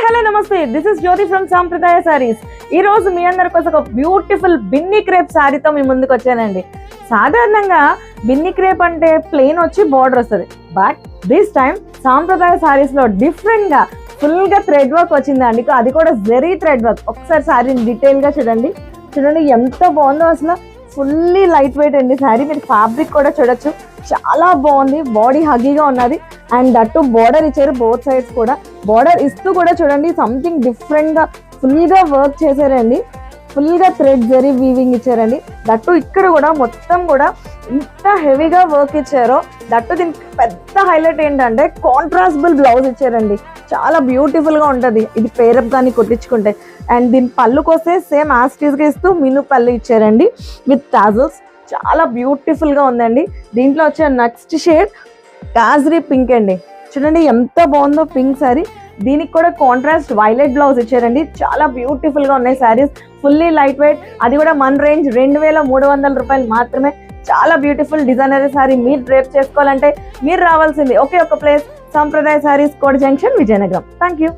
Hello నమస్తే, this is Jyothi from సాంప్రదాయ సారీస్. ఈ రోజు మీ అందరి కోసం ఒక బ్యూటిఫుల్ బిన్ని క్రేప్ సారీతో మీ ముందుకు వచ్చానండి. సాధారణంగా బిన్ని క్రేప్ అంటే ప్లెయిన్ వచ్చి బార్డర్ వస్తుంది, బట్ దిస్ టైం సాంప్రదాయ సారీస్ లో డిఫరెంట్ గా ఫుల్ గా థ్రెడ్ వర్క్ వచ్చిందండి. అది కూడా జరీ థ్రెడ్ వర్క్. ఒకసారి సారీని డీటెయిల్ గా చూడండి ఎంత బాగుందో. అసలు ఫుల్లీ లైట్ వెయిట్ అండి శారీ. మీరు ఫ్యాబ్రిక్ కూడా చూడొచ్చు, చాలా బాగుంది. బాడీ హగీగా ఉన్నది అండ్ దట్టు బార్డర్ ఇచ్చారు బోత్ సైడ్స్ కూడా. బార్డర్ ఇస్తూ కూడా చూడండి సంథింగ్ డిఫరెంట్ గా ఫుల్ గా వర్క్ చేశారండి. ఫుల్ గా థ్రెడ్ జరీ వీవింగ్ ఇచ్చారండి. దట్టు ఇక్కడ కూడా మొత్తం కూడా ఇంత హెవీగా వర్క్ ఇచ్చారో. దట్టు దీనికి పెద్ద హైలైట్ ఏంటంటే కాంట్రాస్టబుల్ బ్లౌజ్ ఇచ్చారండి. చాలా బ్యూటిఫుల్ గా ఉంటది ఇది పేరప్ కానీ కుట్టించుకుంటే. అండ్ దీని పళ్ళుకి వస్తే సేమ్ యాస్టీస్ గా ఇస్తూ మిను పళ్ళు ఇచ్చారండి విత్ టాజల్స్. చాలా బ్యూటిఫుల్ గా ఉందండి. దీంట్లో వచ్చే నెక్స్ట్ షేడ్ కాజరీ పింక్ అండి. చూడండి ఎంత బాగుందో పింక్ సారీ. దీనికి కూడా కాంట్రాస్ట్ వైలెట్ బ్లౌజ్ ఇచ్చారండి. చాలా బ్యూటిఫుల్ గా ఉన్నాయి శారీస్. ఫుల్లీ లైట్ వెయిట్, అది కూడా మన రేంజ్ 2300 రూపాయలు మాత్రమే. చాలా బ్యూటిఫుల్ డిజైనర్ సారీ మీరు డ్రేప్ చేసుకోవాలంటే మీరు రావాల్సింది ఒకే ఒక ప్లేస్, సాంప్రదాయ saris, Kota junction, Vizianagaram. Thank you.